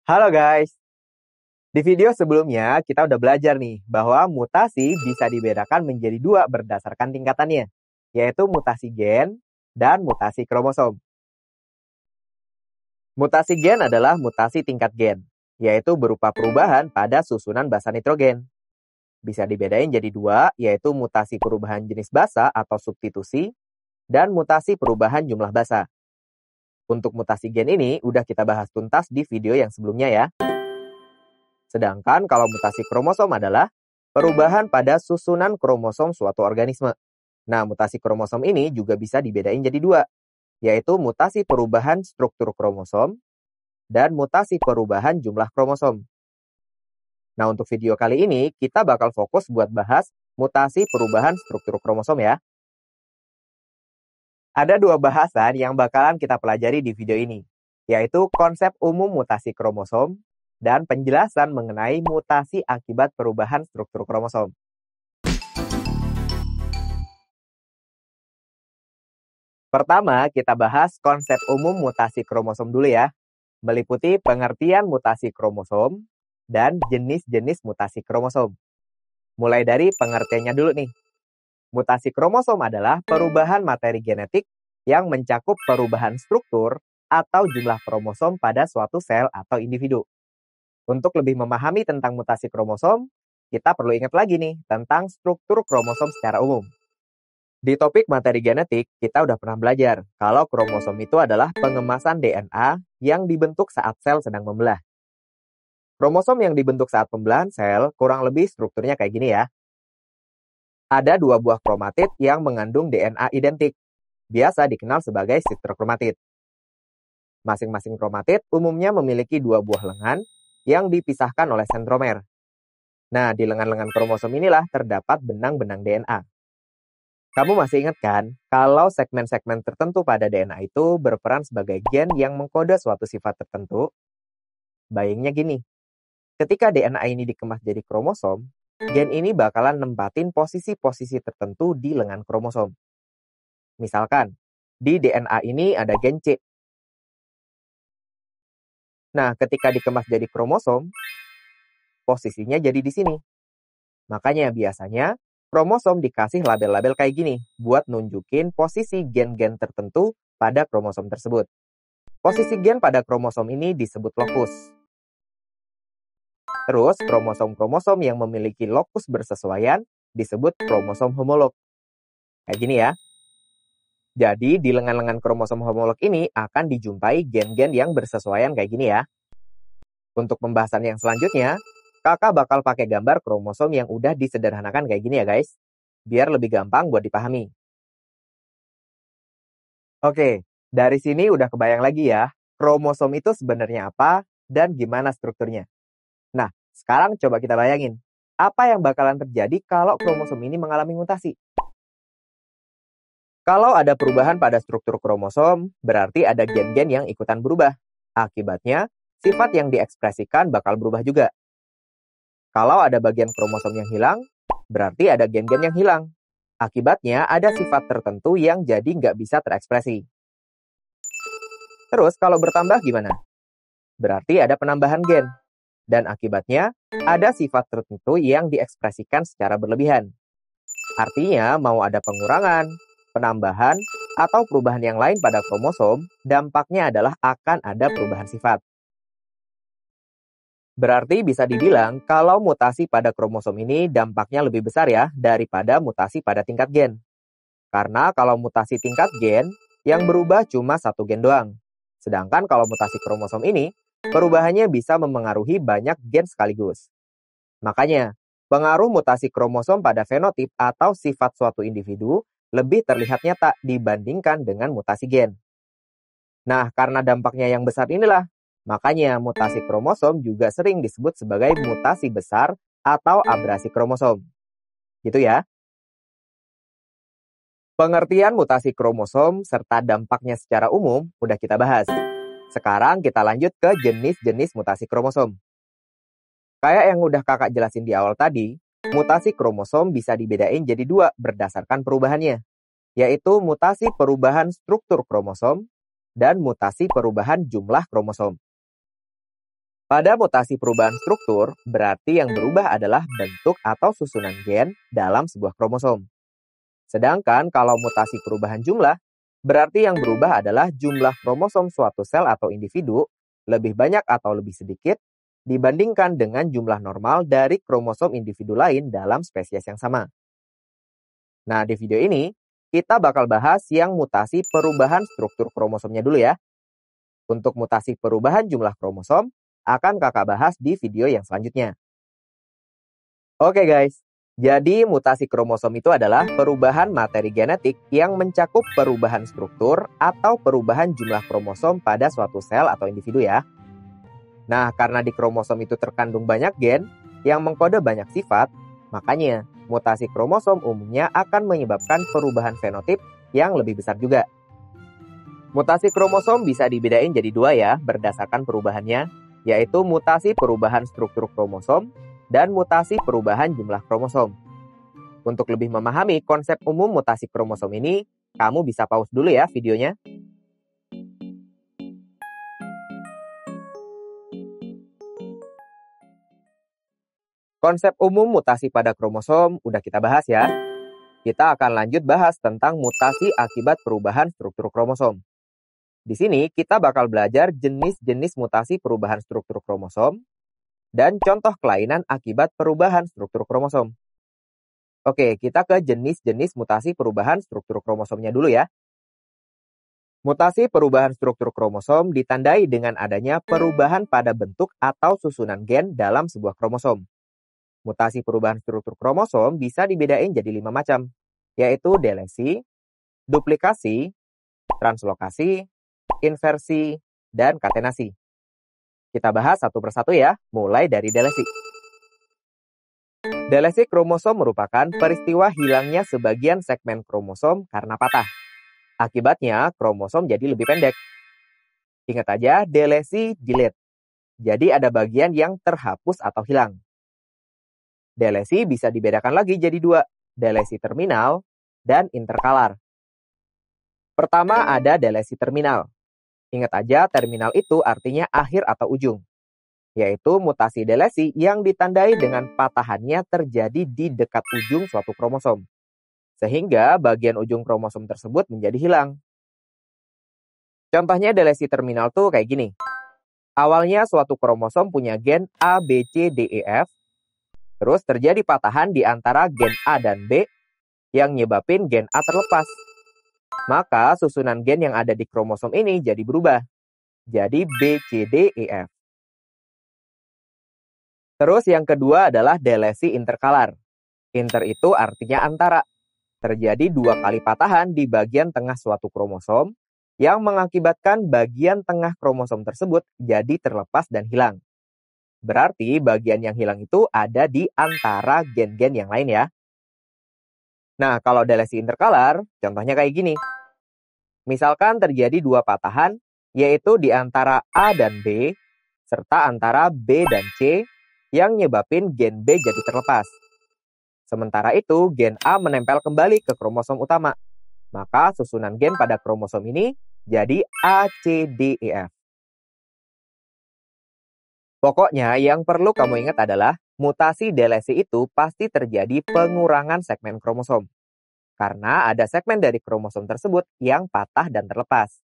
Halo guys, di video sebelumnya kita udah belajar nih bahwa mutasi bisa dibedakan menjadi dua berdasarkan tingkatannya, yaitu mutasi gen dan mutasi kromosom. Mutasi gen adalah mutasi tingkat gen, yaitu berupa perubahan pada susunan basa nitrogen. Bisa dibedain jadi dua, yaitu mutasi perubahan jenis basa atau substitusi, dan mutasi perubahan jumlah basa. Untuk mutasi gen ini udah kita bahas tuntas di video yang sebelumnya ya. Sedangkan kalau mutasi kromosom adalah perubahan pada susunan kromosom suatu organisme. Nah, mutasi kromosom ini juga bisa dibedain jadi dua, yaitu mutasi perubahan struktur kromosom dan mutasi perubahan jumlah kromosom. Nah, untuk video kali ini kita bakal fokus buat bahas mutasi perubahan struktur kromosom ya. Ada dua bahasan yang bakalan kita pelajari di video ini, yaitu konsep umum mutasi kromosom dan penjelasan mengenai mutasi akibat perubahan struktur kromosom. Pertama, kita bahas konsep umum mutasi kromosom dulu ya, meliputi pengertian mutasi kromosom dan jenis-jenis mutasi kromosom. Mulai dari pengertiannya dulu nih. Mutasi kromosom adalah perubahan materi genetik yang mencakup perubahan struktur atau jumlah kromosom pada suatu sel atau individu. Untuk lebih memahami tentang mutasi kromosom, kita perlu ingat lagi nih tentang struktur kromosom secara umum. Di topik materi genetik, kita udah pernah belajar kalau kromosom itu adalah pengemasan DNA yang dibentuk saat sel sedang membelah. Kromosom yang dibentuk saat pembelahan sel kurang lebih strukturnya kayak gini ya. Ada dua buah kromatid yang mengandung DNA identik, biasa dikenal sebagai sister kromatid. Masing-masing kromatid umumnya memiliki dua buah lengan yang dipisahkan oleh sentromer. Nah, di lengan-lengan kromosom inilah terdapat benang-benang DNA. Kamu masih ingat kan, kalau segmen-segmen tertentu pada DNA itu berperan sebagai gen yang mengkode suatu sifat tertentu? Bayangnya gini, ketika DNA ini dikemas jadi kromosom, gen ini bakalan nempatin posisi-posisi tertentu di lengan kromosom. Misalkan, di DNA ini ada gen C. Nah, ketika dikemas jadi kromosom, posisinya jadi di sini. Makanya biasanya, kromosom dikasih label-label kayak gini, buat nunjukin posisi gen-gen tertentu pada kromosom tersebut. Posisi gen pada kromosom ini disebut lokus. Terus, kromosom-kromosom yang memiliki lokus bersesuaian disebut kromosom homolog. Kayak gini ya. Jadi, di lengan-lengan kromosom homolog ini akan dijumpai gen-gen yang bersesuaian kayak gini ya. Untuk pembahasan yang selanjutnya, kakak bakal pakai gambar kromosom yang udah disederhanakan kayak gini ya guys. Biar lebih gampang buat dipahami. Oke, dari sini udah kebayang lagi ya, kromosom itu sebenarnya apa dan gimana strukturnya. Nah, sekarang coba kita bayangin, apa yang bakalan terjadi kalau kromosom ini mengalami mutasi? Kalau ada perubahan pada struktur kromosom, berarti ada gen-gen yang ikutan berubah. Akibatnya, sifat yang diekspresikan bakal berubah juga. Kalau ada bagian kromosom yang hilang, berarti ada gen-gen yang hilang. Akibatnya, ada sifat tertentu yang jadi nggak bisa terekspresi. Terus, kalau bertambah gimana? Berarti ada penambahan gen. Dan akibatnya, ada sifat tertentu yang diekspresikan secara berlebihan. Artinya, mau ada pengurangan, penambahan, atau perubahan yang lain pada kromosom, dampaknya adalah akan ada perubahan sifat. Berarti bisa dibilang kalau mutasi pada kromosom ini dampaknya lebih besar ya daripada mutasi pada tingkat gen. Karena kalau mutasi tingkat gen, yang berubah cuma satu gen doang. Sedangkan kalau mutasi kromosom ini, perubahannya bisa memengaruhi banyak gen sekaligus. Makanya, pengaruh mutasi kromosom pada fenotip atau sifat suatu individu lebih terlihat nyata dibandingkan dengan mutasi gen. Nah, karena dampaknya yang besar inilah, makanya mutasi kromosom juga sering disebut sebagai mutasi besar atau abrasi kromosom. Gitu ya. Pengertian mutasi kromosom serta dampaknya secara umum udah kita bahas. Sekarang kita lanjut ke jenis-jenis mutasi kromosom. Kayak yang udah kakak jelasin di awal tadi, mutasi kromosom bisa dibedain jadi dua berdasarkan perubahannya, yaitu mutasi perubahan struktur kromosom dan mutasi perubahan jumlah kromosom. Pada mutasi perubahan struktur, berarti yang berubah adalah bentuk atau susunan gen dalam sebuah kromosom. Sedangkan kalau mutasi perubahan jumlah, berarti yang berubah adalah jumlah kromosom suatu sel atau individu lebih banyak atau lebih sedikit dibandingkan dengan jumlah normal dari kromosom individu lain dalam spesies yang sama. Nah, di video ini, kita bakal bahas yang mutasi perubahan struktur kromosomnya dulu ya. Untuk mutasi perubahan jumlah kromosom, akan kakak bahas di video yang selanjutnya. Oke guys, jadi mutasi kromosom itu adalah perubahan materi genetik yang mencakup perubahan struktur atau perubahan jumlah kromosom pada suatu sel atau individu ya. Nah, karena di kromosom itu terkandung banyak gen yang mengkode banyak sifat, makanya mutasi kromosom umumnya akan menyebabkan perubahan fenotip yang lebih besar juga. Mutasi kromosom bisa dibedain jadi dua ya berdasarkan perubahannya, yaitu mutasi perubahan struktur kromosom dan mutasi perubahan jumlah kromosom. Untuk lebih memahami konsep umum mutasi kromosom ini, kamu bisa pause dulu ya videonya. Konsep umum mutasi pada kromosom udah kita bahas ya. Kita akan lanjut bahas tentang mutasi akibat perubahan struktur kromosom. Di sini kita bakal belajar jenis-jenis mutasi perubahan struktur kromosom dan contoh kelainan akibat perubahan struktur kromosom. Oke, kita ke jenis-jenis mutasi perubahan struktur kromosomnya dulu ya. Mutasi perubahan struktur kromosom ditandai dengan adanya perubahan pada bentuk atau susunan gen dalam sebuah kromosom. Mutasi perubahan struktur kromosom bisa dibedain jadi 5 macam, yaitu delesi, duplikasi, translokasi, inversi, dan katenasi. Kita bahas satu persatu ya, mulai dari delesi. Delesi kromosom merupakan peristiwa hilangnya sebagian segmen kromosom karena patah. Akibatnya, kromosom jadi lebih pendek. Ingat aja, delesi delete. Jadi ada bagian yang terhapus atau hilang. Delesi bisa dibedakan lagi jadi dua, delesi terminal dan interkalar. Pertama ada delesi terminal. Ingat aja, terminal itu artinya akhir atau ujung, yaitu mutasi delesi yang ditandai dengan patahannya terjadi di dekat ujung suatu kromosom, sehingga bagian ujung kromosom tersebut menjadi hilang. Contohnya delesi terminal tuh kayak gini. Awalnya suatu kromosom punya gen A, B, C, D, E, F, terus terjadi patahan di antara gen A dan B yang nyebabin gen A terlepas. Maka susunan gen yang ada di kromosom ini jadi berubah. Jadi B, C, D, E, F. Terus yang kedua adalah delesi interkalar. Inter itu artinya antara. Terjadi 2 kali patahan di bagian tengah suatu kromosom yang mengakibatkan bagian tengah kromosom tersebut jadi terlepas dan hilang. Berarti bagian yang hilang itu ada di antara gen-gen yang lain ya. Nah, kalau delesi interkalar, contohnya kayak gini. Misalkan terjadi 2 patahan, yaitu di antara A dan B, serta antara B dan C, yang nyebabin gen B jadi terlepas. Sementara itu, gen A menempel kembali ke kromosom utama. Maka susunan gen pada kromosom ini jadi A, C, D, E, F. Pokoknya yang perlu kamu ingat adalah mutasi delesi itu pasti terjadi pengurangan segmen kromosom. Karena ada segmen dari kromosom tersebut yang patah dan terlepas.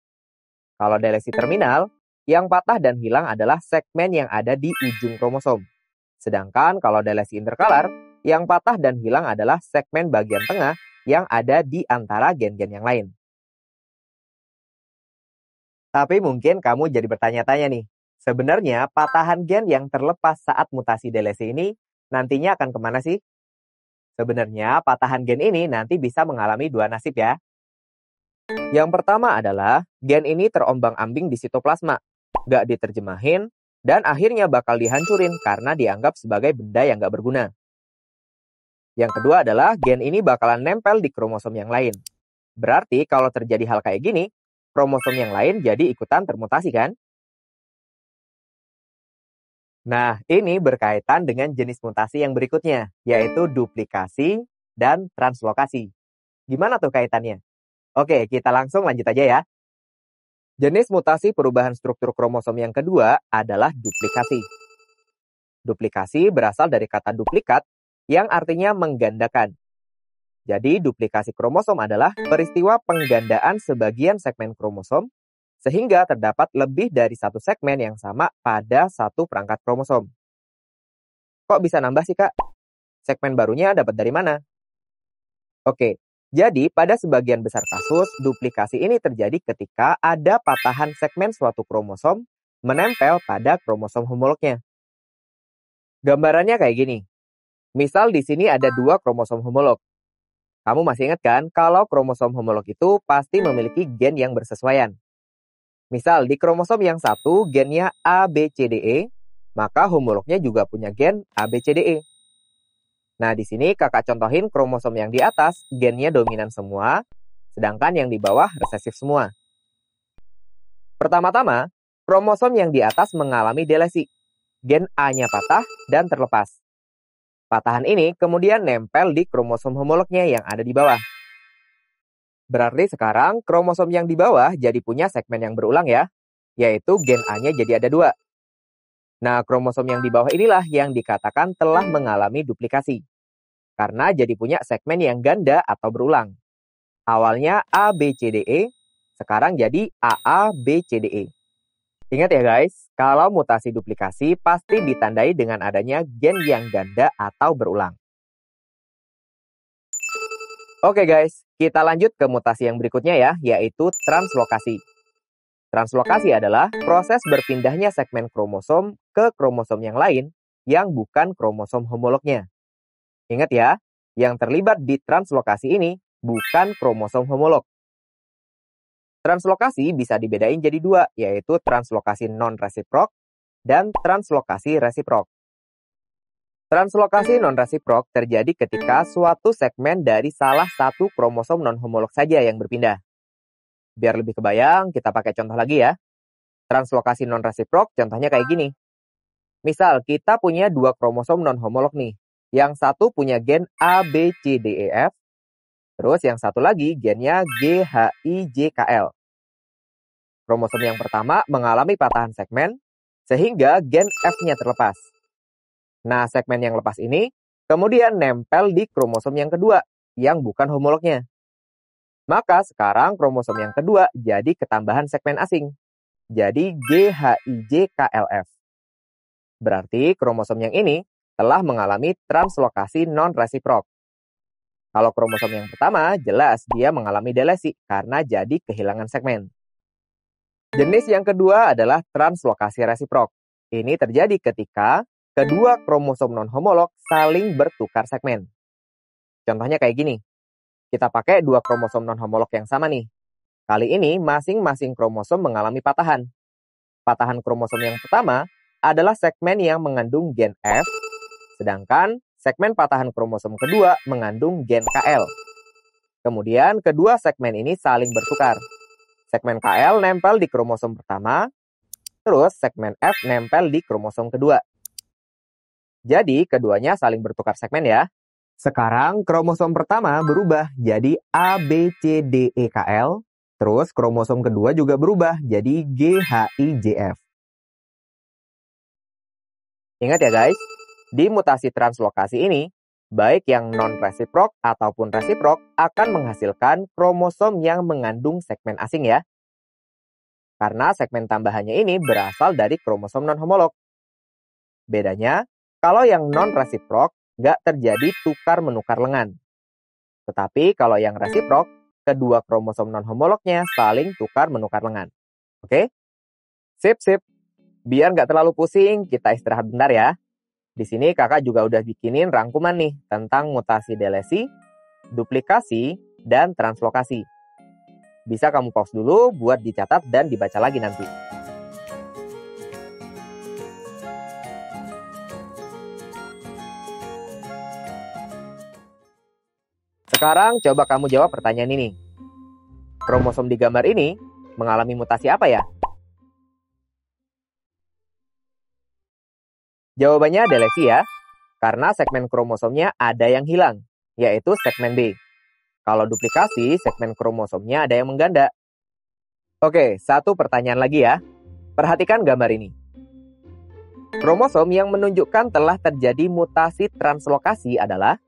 Kalau delesi terminal, yang patah dan hilang adalah segmen yang ada di ujung kromosom. Sedangkan kalau delesi interkalar, yang patah dan hilang adalah segmen bagian tengah yang ada di antara gen-gen yang lain. Tapi mungkin kamu jadi bertanya-tanya nih, sebenarnya patahan gen yang terlepas saat mutasi delesi ini nantinya akan kemana sih? Sebenarnya patahan gen ini nanti bisa mengalami 2 nasib ya. Yang pertama adalah gen ini terombang-ambing di sitoplasma, gak diterjemahin, dan akhirnya bakal dihancurin karena dianggap sebagai benda yang gak berguna. Yang kedua adalah gen ini bakalan nempel di kromosom yang lain. Berarti kalau terjadi hal kayak gini, kromosom yang lain jadi ikutan termutasi kan? Nah, ini berkaitan dengan jenis mutasi yang berikutnya, yaitu duplikasi dan translokasi. Gimana tuh kaitannya? Oke, kita langsung lanjut aja ya. Jenis mutasi perubahan struktur kromosom yang kedua adalah duplikasi. Duplikasi berasal dari kata duplikat yang artinya menggandakan. Jadi duplikasi kromosom adalah peristiwa penggandaan sebagian segmen kromosom sehingga terdapat lebih dari satu segmen yang sama pada satu perangkat kromosom. Kok bisa nambah sih, Kak? Segmen barunya dapat dari mana? Oke, jadi pada sebagian besar kasus, duplikasi ini terjadi ketika ada patahan segmen suatu kromosom menempel pada kromosom homolognya. Gambarannya kayak gini. Misal di sini ada dua kromosom homolog. Kamu masih ingat kan kalau kromosom homolog itu pasti memiliki gen yang bersesuaian. Misal di kromosom yang satu gennya ABCDE, maka homolognya juga punya gen ABCDE. Nah, di sini kakak contohin kromosom yang di atas gennya dominan semua, sedangkan yang di bawah resesif semua. Pertama-tama, kromosom yang di atas mengalami delesi. Gen A-nya patah dan terlepas. Patahan ini kemudian nempel di kromosom homolognya yang ada di bawah. Berarti sekarang kromosom yang di bawah jadi punya segmen yang berulang ya, yaitu gen A-nya jadi ada dua. Nah, kromosom yang di bawah inilah yang dikatakan telah mengalami duplikasi. Karena jadi punya segmen yang ganda atau berulang. Awalnya ABCDE, sekarang jadi AABCDE. Ingat ya guys, kalau mutasi duplikasi pasti ditandai dengan adanya gen yang ganda atau berulang. Oke guys, kita lanjut ke mutasi yang berikutnya ya, yaitu translokasi. Translokasi adalah proses berpindahnya segmen kromosom ke kromosom yang lain yang bukan kromosom homolognya. Ingat ya, yang terlibat di translokasi ini bukan kromosom homolog. Translokasi bisa dibedain jadi dua, yaitu translokasi non-resiprok dan translokasi resiprok. Translokasi non-resiprok terjadi ketika suatu segmen dari salah satu kromosom non-homolog saja yang berpindah. Biar lebih kebayang, kita pakai contoh lagi ya. Translokasi non-resiprok contohnya kayak gini. Misal, kita punya dua kromosom non-homolog nih. Yang satu punya gen ABCDEF, terus yang satu lagi gennya GHIJKL. Kromosom yang pertama mengalami patahan segmen, sehingga gen F-nya terlepas. Nah, segmen yang lepas ini kemudian nempel di kromosom yang kedua, yang bukan homolognya. Maka sekarang kromosom yang kedua jadi ketambahan segmen asing. Jadi GHIJKLF. Berarti kromosom yang ini telah mengalami translokasi non-resiprok. Kalau kromosom yang pertama, jelas dia mengalami delesi karena jadi kehilangan segmen. Jenis yang kedua adalah translokasi resiprok. Ini terjadi ketika kedua kromosom non-homolog saling bertukar segmen. Contohnya kayak gini. Kita pakai dua kromosom non-homolog yang sama nih. Kali ini masing-masing kromosom mengalami patahan. Patahan kromosom yang pertama adalah segmen yang mengandung gen F, sedangkan segmen patahan kromosom kedua mengandung gen KL. Kemudian kedua segmen ini saling bertukar. Segmen KL nempel di kromosom pertama, terus segmen F nempel di kromosom kedua. Jadi keduanya saling bertukar segmen ya. Sekarang kromosom pertama berubah jadi ABCDEKL, terus kromosom kedua juga berubah jadi GHIJF. Ingat ya guys, di mutasi translokasi ini, baik yang non-resiprok ataupun resiprok akan menghasilkan kromosom yang mengandung segmen asing ya. Karena segmen tambahannya ini berasal dari kromosom non-homolog. Bedanya, kalau yang non-resiprok nggak terjadi tukar-menukar lengan. Tetapi kalau yang resiprok, kedua kromosom non-homolognya saling tukar-menukar lengan. Oke? Sip. Biar nggak terlalu pusing, kita istirahat bentar ya. Di sini kakak juga udah bikinin rangkuman nih tentang mutasi delesi, duplikasi, dan translokasi. Bisa kamu pause dulu buat dicatat dan dibaca lagi nanti. Sekarang coba kamu jawab pertanyaan ini. Kromosom di gambar ini mengalami mutasi apa ya? Jawabannya delesi ya, karena segmen kromosomnya ada yang hilang, yaitu segmen B. Kalau duplikasi, segmen kromosomnya ada yang mengganda. Oke, satu pertanyaan lagi ya. Perhatikan gambar ini. Kromosom yang menunjukkan telah terjadi mutasi translokasi adalah?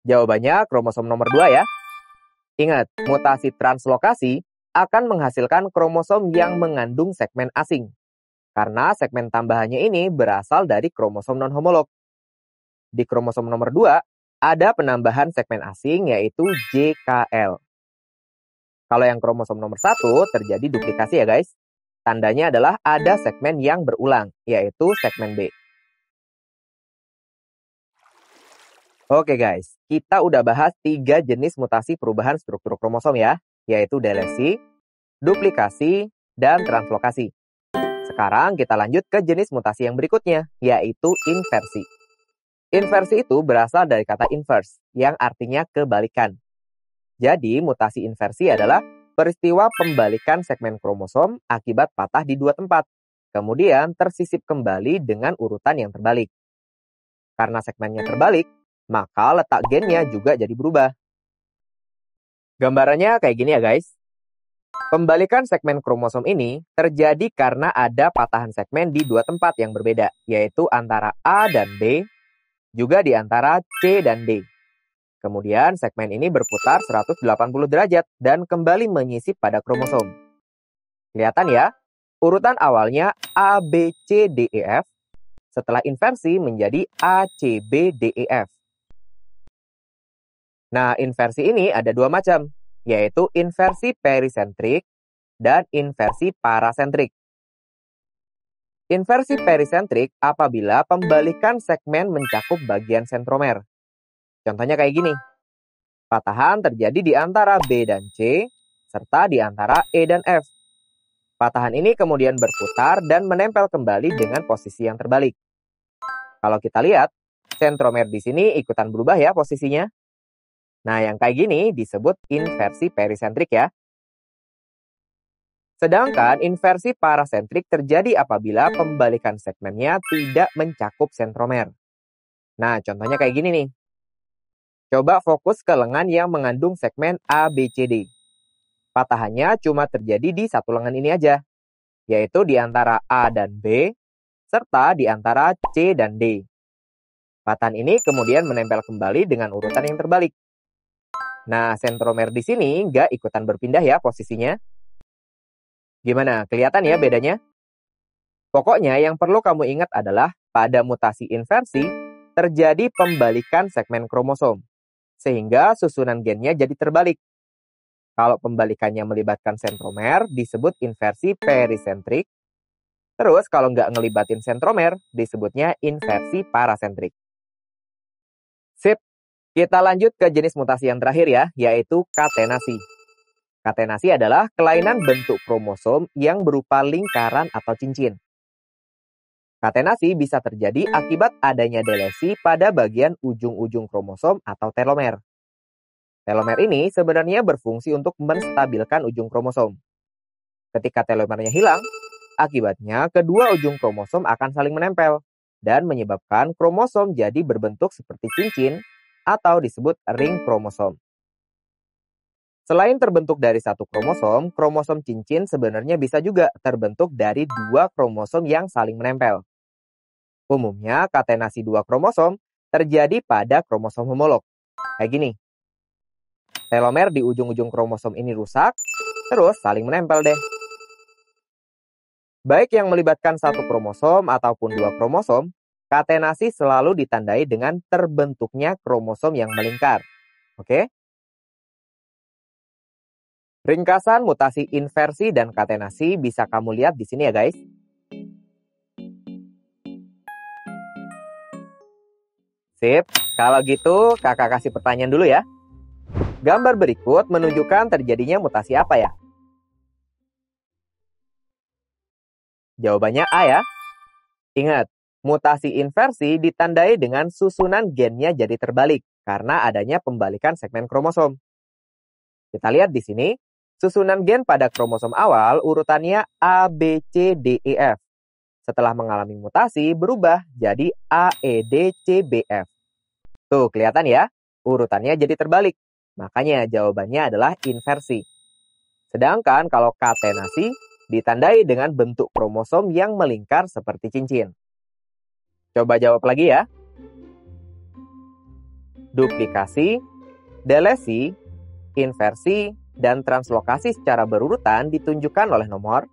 Jawabannya kromosom nomor 2 ya. Ingat, mutasi translokasi akan menghasilkan kromosom yang mengandung segmen asing. Karena segmen tambahannya ini berasal dari kromosom non-homolog. Di kromosom nomor 2, ada penambahan segmen asing yaitu JKL. Kalau yang kromosom nomor 1 terjadi duplikasi ya guys. Tandanya adalah ada segmen yang berulang, yaitu segmen B. Oke guys, kita udah bahas 3 jenis mutasi perubahan struktur kromosom ya, yaitu delesi, duplikasi, dan translokasi. Sekarang kita lanjut ke jenis mutasi yang berikutnya, yaitu inversi. Inversi itu berasal dari kata inverse, yang artinya kebalikan. Jadi, mutasi inversi adalah peristiwa pembalikan segmen kromosom akibat patah di 2 tempat, kemudian tersisip kembali dengan urutan yang terbalik. Karena segmennya terbalik, maka letak gennya juga jadi berubah. Gambarannya kayak gini ya guys. Pembalikan segmen kromosom ini terjadi karena ada patahan segmen di 2 tempat yang berbeda, yaitu antara A dan B, juga di antara C dan D. Kemudian segmen ini berputar 180 derajat dan kembali menyisip pada kromosom. Kelihatan ya, urutan awalnya A, B, C, D, E, F, setelah inversi menjadi A, C, B, D, E, F. Nah, inversi ini ada 2 macam, yaitu inversi perisentrik dan inversi parasentrik. Inversi perisentrik apabila pembalikan segmen mencakup bagian sentromer. Contohnya kayak gini. Patahan terjadi di antara B dan C, serta di antara E dan F. Patahan ini kemudian berputar dan menempel kembali dengan posisi yang terbalik. Kalau kita lihat, sentromer di sini ikutan berubah ya posisinya. Nah, yang kayak gini disebut inversi perisentrik ya. Sedangkan inversi parasentrik terjadi apabila pembalikan segmennya tidak mencakup sentromer. Nah, contohnya kayak gini nih. Coba fokus ke lengan yang mengandung segmen ABCD. Patahannya cuma terjadi di satu lengan ini aja, yaitu di antara A dan B, serta di antara C dan D. Patahan ini kemudian menempel kembali dengan urutan yang terbalik. Nah, sentromer di sini nggak ikutan berpindah ya posisinya. Gimana? Kelihatan ya bedanya? Pokoknya yang perlu kamu ingat adalah pada mutasi inversi terjadi pembalikan segmen kromosom, sehingga susunan gennya jadi terbalik. Kalau pembalikannya melibatkan sentromer disebut inversi perisentrik. Terus kalau nggak ngelibatin sentromer disebutnya inversi parasentrik. Sip. Kita lanjut ke jenis mutasi yang terakhir ya, yaitu katenasi. Katenasi adalah kelainan bentuk kromosom yang berupa lingkaran atau cincin. Katenasi bisa terjadi akibat adanya delesi pada bagian ujung-ujung kromosom atau telomer. Telomer ini sebenarnya berfungsi untuk menstabilkan ujung kromosom. Ketika telomernya hilang, akibatnya kedua ujung kromosom akan saling menempel dan menyebabkan kromosom jadi berbentuk seperti cincin atau disebut ring kromosom. Selain terbentuk dari satu kromosom, kromosom cincin sebenarnya bisa juga terbentuk dari 2 kromosom yang saling menempel. Umumnya, katenasi 2 kromosom terjadi pada kromosom homolog. Kayak gini. Telomer di ujung-ujung kromosom ini rusak, terus saling menempel deh. Baik yang melibatkan satu kromosom ataupun 2 kromosom, katenasi selalu ditandai dengan terbentuknya kromosom yang melingkar. Oke? Ringkasan mutasi inversi dan katenasi bisa kamu lihat di sini ya guys. Sip, kalau gitu kakak kasih pertanyaan dulu ya. Gambar berikut menunjukkan terjadinya mutasi apa ya? Jawabannya A ya. Ingat, mutasi inversi ditandai dengan susunan gennya jadi terbalik karena adanya pembalikan segmen kromosom. Kita lihat di sini, susunan gen pada kromosom awal urutannya A, B, C, D, E, F. Setelah mengalami mutasi berubah jadi A, E, D, C, B, F. Tuh, kelihatan ya? Urutannya jadi terbalik. Makanya jawabannya adalah inversi. Sedangkan kalau katenasi ditandai dengan bentuk kromosom yang melingkar seperti cincin. Coba jawab lagi ya. Duplikasi, delesi, inversi, dan translokasi secara berurutan ditunjukkan oleh nomor.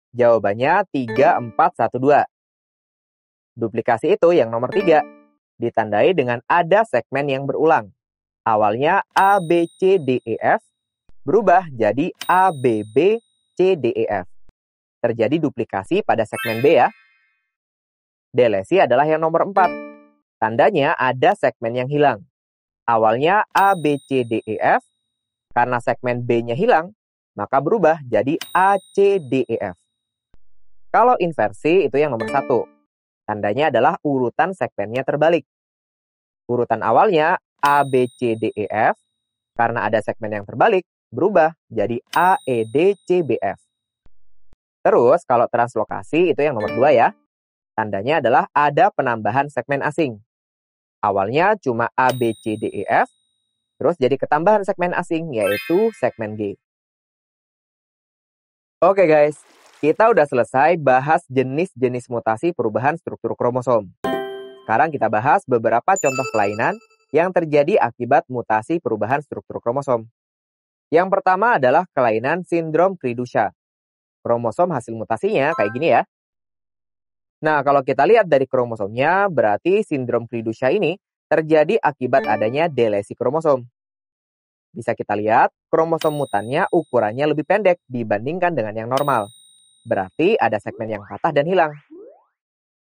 Jawabannya 3, 4, 1, 2. Duplikasi itu yang nomor 3. Ditandai dengan ada segmen yang berulang. Awalnya A, B, C, D, E, F. Berubah jadi A, B, B, C, D, E, F. Terjadi duplikasi pada segmen B ya. Delesi adalah yang nomor 4. Tandanya ada segmen yang hilang. Awalnya A, B, C, D, E, F. Karena segmen B-nya hilang, maka berubah jadi A, C, D, E, F. Kalau inversi itu yang nomor 1. Tandanya adalah urutan segmennya terbalik. Urutan awalnya A, B, C, D, E, F. Karena ada segmen yang terbalik, berubah jadi A, E, D, C, B, F. Terus kalau translokasi itu yang nomor 2 ya. Tandanya adalah ada penambahan segmen asing. Awalnya cuma A, B, C, D, E, F. Terus jadi ketambahan segmen asing yaitu segmen G. Oke guys. Kita udah selesai bahas jenis-jenis mutasi perubahan struktur kromosom. Sekarang kita bahas beberapa contoh kelainan yang terjadi akibat mutasi perubahan struktur kromosom. Yang pertama adalah kelainan sindrom Cri-du-Chat. Kromosom hasil mutasinya kayak gini ya. Nah, kalau kita lihat dari kromosomnya, berarti sindrom Cri-du-Chat ini terjadi akibat adanya delesi kromosom. Bisa kita lihat, kromosom mutannya ukurannya lebih pendek dibandingkan dengan yang normal. Berarti ada segmen yang patah dan hilang.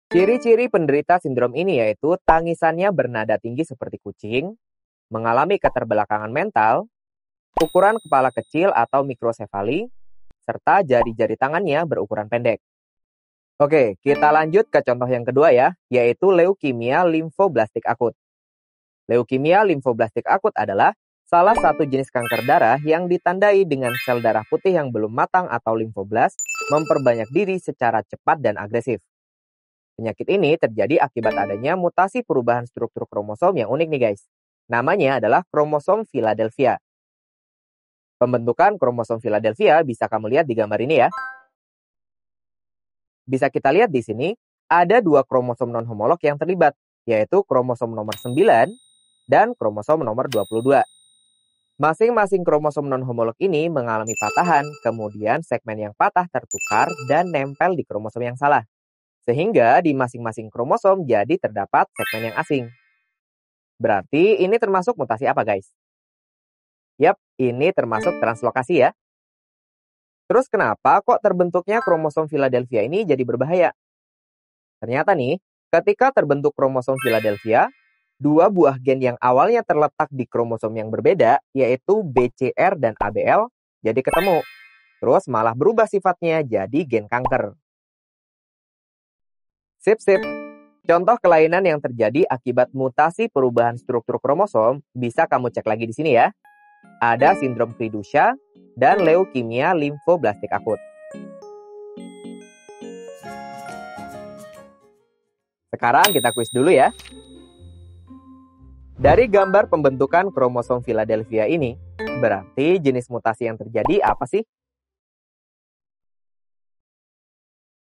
Ciri-ciri penderita sindrom ini yaitu tangisannya bernada tinggi seperti kucing, mengalami keterbelakangan mental, ukuran kepala kecil atau mikrosefali, serta jari-jari tangannya berukuran pendek. Oke, kita lanjut ke contoh yang kedua ya, yaitu leukemia limfoblastik akut. Leukemia limfoblastik akut adalah salah satu jenis kanker darah yang ditandai dengan sel darah putih yang belum matang atau limfoblas memperbanyak diri secara cepat dan agresif. Penyakit ini terjadi akibat adanya mutasi perubahan struktur kromosom yang unik nih guys. Namanya adalah kromosom Philadelphia. Pembentukan kromosom Philadelphia bisa kamu lihat di gambar ini ya. Bisa kita lihat di sini, ada 2 kromosom non-homolog yang terlibat, yaitu kromosom nomor 9 dan kromosom nomor 22. Masing-masing kromosom non-homolog ini mengalami patahan, kemudian segmen yang patah tertukar dan nempel di kromosom yang salah. Sehingga di masing-masing kromosom jadi terdapat segmen yang asing. Berarti ini termasuk mutasi apa guys? Yap, ini termasuk translokasi ya. Terus kenapa kok terbentuknya kromosom Philadelphia ini jadi berbahaya? Ternyata nih, ketika terbentuk kromosom Philadelphia, 2 buah gen yang awalnya terletak di kromosom yang berbeda, yaitu BCR dan ABL, jadi ketemu. Terus malah berubah sifatnya jadi gen kanker. Sip. Contoh kelainan yang terjadi akibat mutasi perubahan struktur kromosom bisa kamu cek lagi di sini ya. Ada sindrom Cri-du-Chat dan leukemia limfoblastik akut. Sekarang kita kuis dulu ya. Dari gambar pembentukan kromosom Philadelphia ini, berarti jenis mutasi yang terjadi apa sih?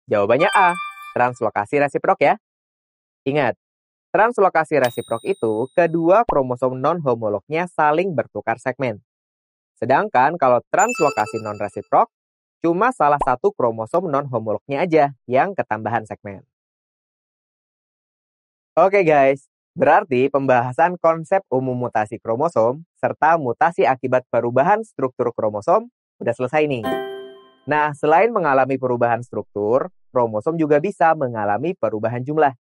Jawabannya A, translokasi resiprok ya. Ingat, translokasi resiprok itu kedua kromosom non-homolognya saling bertukar segmen. Sedangkan kalau translokasi non-resiprok, cuma salah satu kromosom non-homolognya aja yang ketambahan segmen. Oke guys. Berarti pembahasan konsep umum mutasi kromosom serta mutasi akibat perubahan struktur kromosom udah selesai nih. Nah, selain mengalami perubahan struktur, kromosom juga bisa mengalami perubahan jumlah.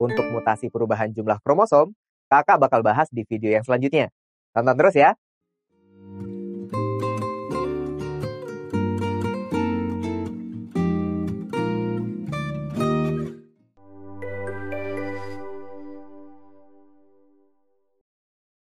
Untuk mutasi perubahan jumlah kromosom, kakak bakal bahas di video yang selanjutnya. Tonton terus ya.